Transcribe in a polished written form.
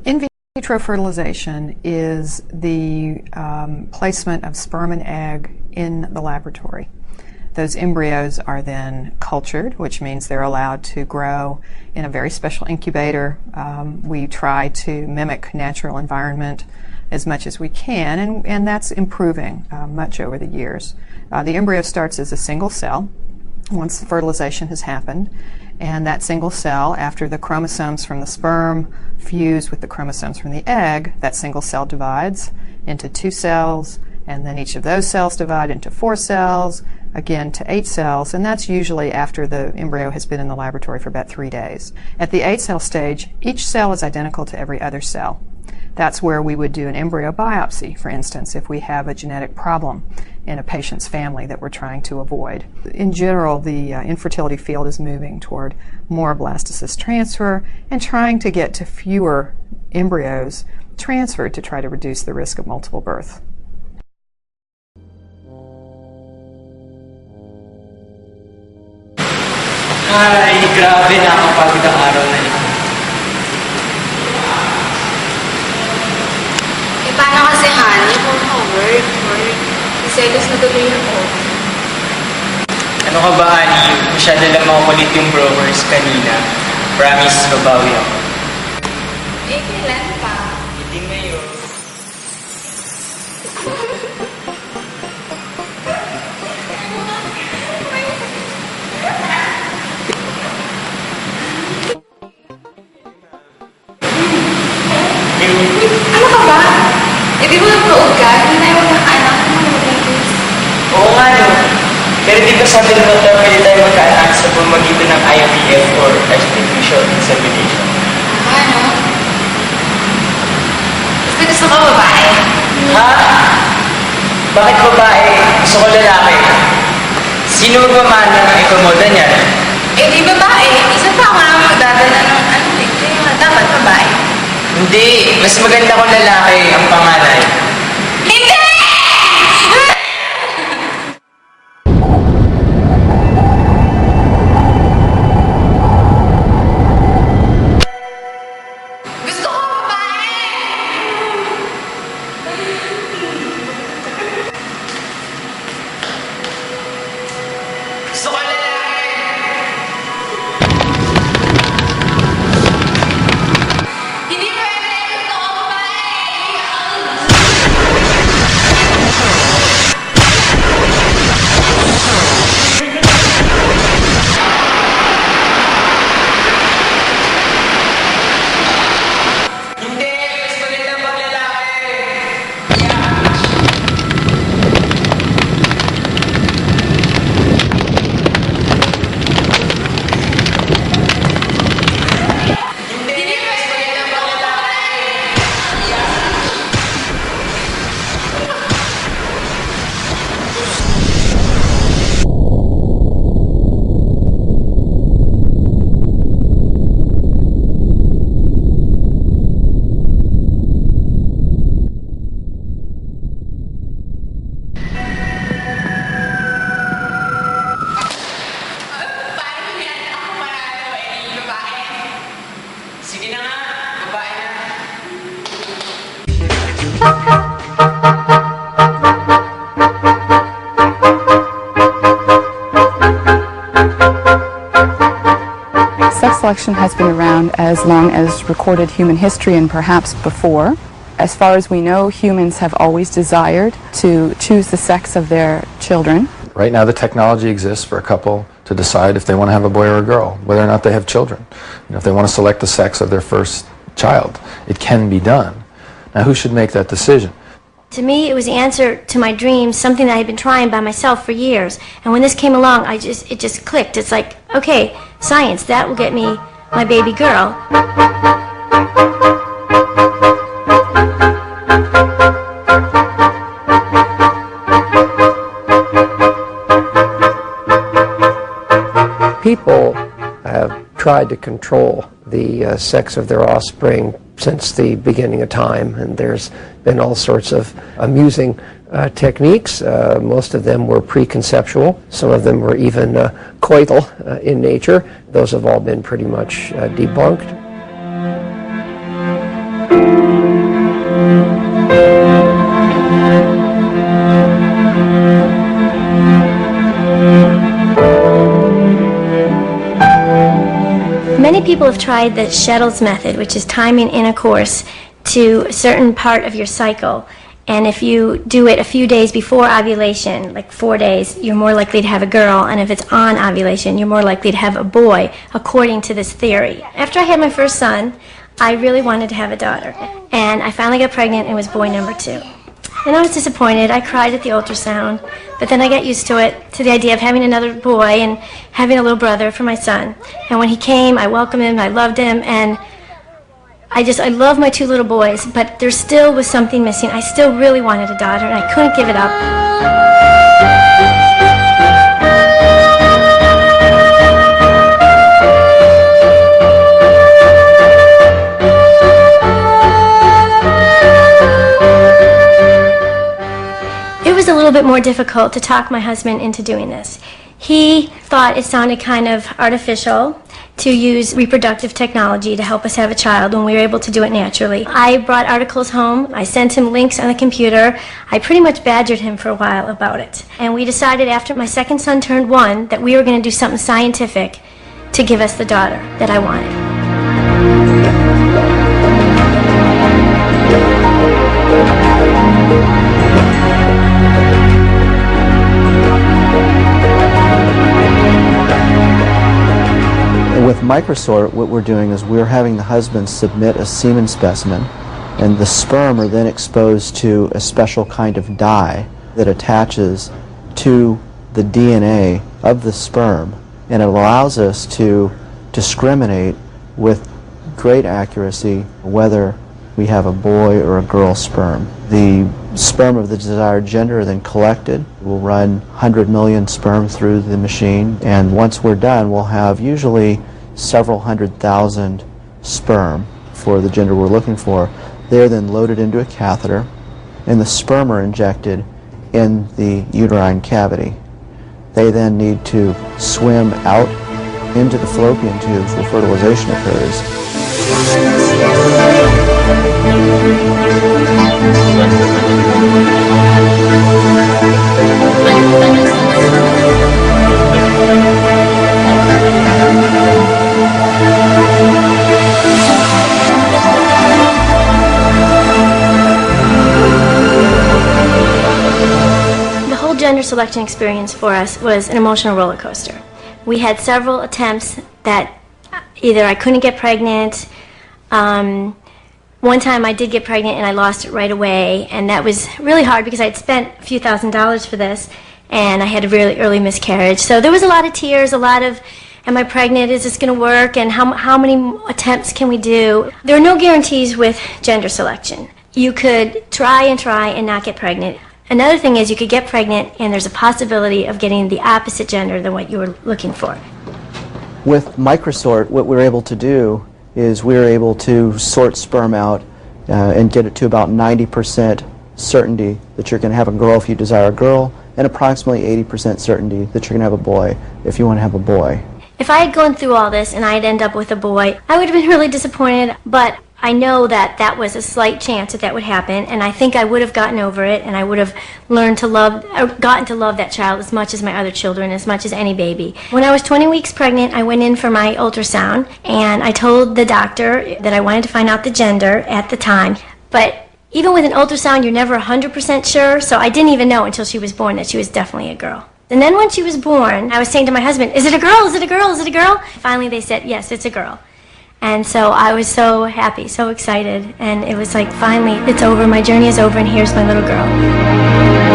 In vitro fertilization is the placement of sperm and egg in the laboratory. Those embryos are then cultured, which means they're allowed to grow in a very special incubator. We try to mimic natural environment as much as we can, and that's improving much over the years. The embryo starts as a single cell once fertilization has happened, and that single cell, after the chromosomes from the sperm fuse with the chromosomes from the egg, that single cell divides into 2 cells, and then each of those cells divide into 4 cells, again to 8 cells, and that's usually after the embryo has been in the laboratory for about 3 days. At the 8-cell stage, each cell is identical to every other cell. That's where we would do an embryo biopsy, for instance, if we have a genetic problem in a patient's family that we're trying to avoid. In general, the infertility field is moving toward more blastocyst transfer and trying to get to fewer embryos transferred to try to reduce the risk of multiple birth. Ay, grabe, nakakapagod ang araw na ito. Paano kasi, honey? Work. Selos na tuloy ako. Ano ka ba, honey? Masyado lang makukulit yung brokers kanina. Promise, babawi ako. Eh, kailan pa? Hindi ngayon. Ano ka ba? Eh, di mo nagprood ka? Hindi na yung anak mo mag-babies. Oo nga, no. Pero di ba sabi ng doktor, pwede tayo magkaanak sa pamamagitan ng IVF or artificial insemination? Ano? Basta gusto ko babae. Ha? Bakit babae? Gusto ko lalaki. Sino magmamana ng ikamoda niyan? Eh, di babae. Isa pa ako naman magdadala ng ano eh. Kaya dapat babae. Hindi. Mas maganda kung lalaki ang panganay. Hindi! Gusto ko babae! Gusto ko lalaki! Hindi pwede! Gusto ko babae! Hindi! Mas maganda pag lalaki! Hindi! Mas maganda pag lalaki! Paano yan? Ako panalo eh, babae. Sige na nga! Babae na! Sex selection has been around as long as recorded human history and perhaps before. As far as we know, humans have always desired to choose the sex of their children. Right now the technology exists for a couple to decide if they want to have a boy or a girl, whether or not they have children. You know, if they want to select the sex of their first child, it can be done. Now who should make that decision? To me, it was the answer to my dreams, something that I had been trying by myself for years. And when this came along, it just clicked. It's like, okay, science, that will get me my baby girl. People have tried to control the sex of their offspring since the beginning of time, and there's been all sorts of amusing techniques. Most of them were preconceptual. Some of them were even coital in nature. Those have all been pretty much debunked. Many people have tried the Shettles method, which is timing intercourse to a certain part of your cycle. And if you do it a few days before ovulation, like 4 days, you're more likely to have a girl. And if it's on ovulation, you're more likely to have a boy, according to this theory. After I had my first son, I really wanted to have a daughter. And I finally got pregnant and was boy number 2. And I was disappointed. I cried at the ultrasound. But then I got used to it, to the idea of having another boy and having a little brother for my son. And when he came, I welcomed him, I loved him, and I love my 2 little boys, but there still was something missing. I still really wanted a daughter, and I couldn't give it up. It was a little bit more difficult to talk my husband into doing this. He thought it sounded kind of artificial to use reproductive technology to help us have a child when we were able to do it naturally. I brought articles home. I sent him links on the computer. I pretty much badgered him for a while about it. And we decided after my second son turned 1 that we were going to do something scientific to give us the daughter that I wanted. With Microsort, what we're doing is we're having the husband submit a semen specimen, and the sperm are then exposed to a special kind of dye that attaches to the DNA of the sperm, and it allows us to discriminate with great accuracy whether we have a boy or a girl sperm. The sperm of the desired gender are then collected. We'll run 100 million sperm through the machine, and once we're done, we'll have usually several 100,000 sperm for the gender we're looking for. They're then loaded into a catheter, and the sperm are injected in the uterine cavity. They then need to swim out into the fallopian tubes where fertilization occurs. Gender selection experience for us was an emotional roller coaster. We had several attempts that either I couldn't get pregnant. One time I did get pregnant and I lost it right away, and that was really hard because I had spent a few $1,000s for this, and I had a really early miscarriage. So there was a lot of tears, a lot of, am I pregnant, is this going to work, and how many attempts can we do? There are no guarantees with gender selection. You could try and not get pregnant. Another thing is you could get pregnant and there's a possibility of getting the opposite gender than what you were looking for. With Microsort, what we're able to do is we're able to sort sperm out and get it to about 90% certainty that you're going to have a girl if you desire a girl, and approximately 80% certainty that you're going to have a boy if you want to have a boy. If I had gone through all this and I'd end up with a boy, I would have been really disappointed, but I know that that was a slight chance that would happen, and I think I would have gotten over it, and I would have learned to love, or gotten to love that child as much as my other children, as much as any baby. When I was 20 weeks pregnant, I went in for my ultrasound, and I told the doctor that I wanted to find out the gender at the time. But even with an ultrasound, you're never 100% sure, so I didn't even know until she was born that she was definitely a girl. And then when she was born, I was saying to my husband, is it a girl? Is it a girl? Is it a girl? Finally, they said, yes, it's a girl. And so I was so happy, so excited, and it was like, finally, it's over, my journey is over, and here's my little girl.